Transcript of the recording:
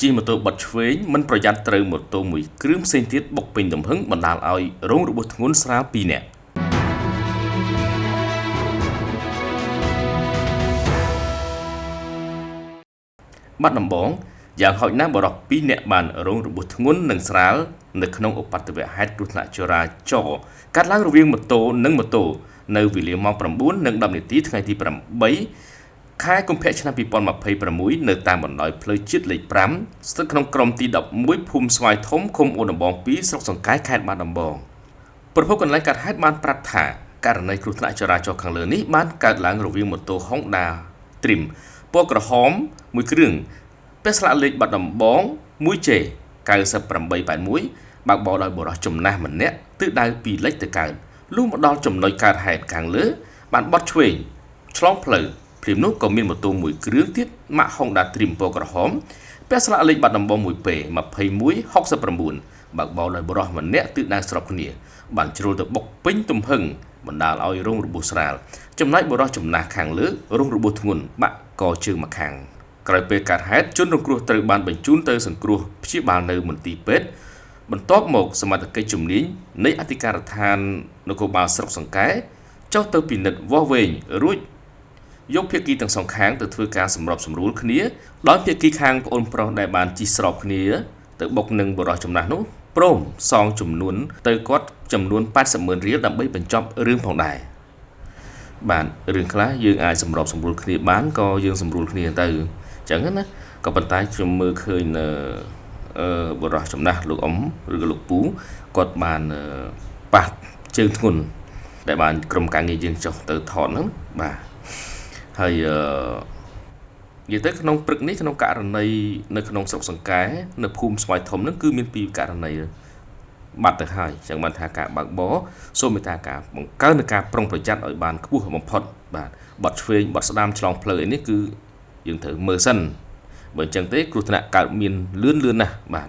ជិះម៉ូតូបត់ឆ្វេងមិនប្រយ័ត្នត្រូវម៉ូតូមួយគ្រឿងផ្សេងទៀតបុកពេញទំហឹងបណ្ដាលឲ្យរងរបួសធ្ងន់ស្រាល2នាក់បាត់ដំបងយ៉ាងហោចណាស់បរិសុទ្ធ2នាក់បានរងរបួសធ្ងន់និងស្រាលនៅក្នុងឧបទ្ទវហេតុគ្រោះថ្នាក់ចរាចរណ៍កាត់ឡើងរវាងម៉ូតូនិងម៉ូតូនៅវេលាម៉ោង 9:10 នាទីថ្ងៃទី8 ខែកុម្ភៈឆ្នាំ2026នៅតាមបណ្ដោយផ្លូវជាតិលេខ5ស្ថិតក្នុងក្រុមទី11ភូមិស្វាយធំឃុំអូនដំបង2ស្រុកសង្កែខេត្តបាត់ដំបងប្រភពកន្លែងកើតហេតុបានប្រាប់ថាករណីគ្រោះថ្នាក់ចរាចរណ៍ខាងលើនេះបានកើតឡើងរវាងម៉ូតូ Honda Dream ពណ៌ក្រហមមួយគ្រឿងពាក់ស្លាកលេខបាត់ដំបង 1J 9881បើកបរដោយបុរសចំណាស់ម្នាក់ទិសដៅពីលិចទៅកើតលុះមកដល់ចំណុចកើតហេតុខាងលើបានបត់ឆ្វេងឆ្លងផ្លូវព្រាមនោះក៏មានម៉ូតូមួយគ្រឿងទៀតម៉ាក Honda Dream ពណ៌ក្រហមពាក់ស្លាកលេខបាត់ដំបង 1P 2169បើកបរដោយបុរសម្នាក់ទិសដៅស្របគ្នាបានជ្រុលទៅបុកពេញទំហឹងបណ្ដាលឲ្យរងរបួសស្រាលចំណែកបុរសចំណាស់ខាងលើរងរបួសធ្ងន់បាក់កជើងម្ខាងក្រោយពេលកើតហេតុជនរងគ្រោះត្រូវបានបញ្ជូនទៅសង្គ្រោះព្យាបាលនៅមន្ទីរពេទ្យបន្ទាប់មកសមត្ថកិច្ចជំនាញនៃអធិការដ្ឋាននគរបាលស្រុកសង្កែចុះទៅពិនិត្យវាស់វែងរួចយកភាគីទាំងសងខាងទៅធ្វើការសម្របសម្រួលគ្នាដោយភាគីខាងប្អូនប្រុសដែលបានជិះស្របគ្នាទៅបុកនឹងបុរសចំណាស់នោះព្រមសងចំនួនទៅគាត់ចំនួន 80,000 រៀលដើម្បីបញ្ចប់រឿងផងដែរបាទរឿងខ្លះយើងអាចសម្របសម្រួលគ្នាបានក៏យើងសម្រួលគ្នាទៅអញ្ចឹងណាក៏ប៉ុន្តែខ្ញុំមើលឃើញបុរសចំណាស់លោកអ៊ំឬក៏លោកពូគាត់បានប៉ះជើងធ្ងន់ដែលបានក្រុមការងារយើងចុះទៅថតហ្នឹងបាទហើយនិយាយទៅក្នុងព្រឹកនេះក្នុងករណីនៅក្នុងស្រុកសង្កែនៅភូមិស្វាយធំហ្នឹងគឺមានពីរករណីបាត់ទៅហើយចឹងបានថាការបើកបរសូមមេត្តាការបង្កើននូវការប្រុងប្រយ័ត្នឲ្យបានខ្ពស់បំផុតបាទបត់ឆ្វេងបត់ស្ដាំឆ្លងផ្លូវនេះគឺយើងត្រូវមើលសិនបើអញ្ចឹងទេគ្រោះថ្នាក់កើតមានលឿនណាស់បាទ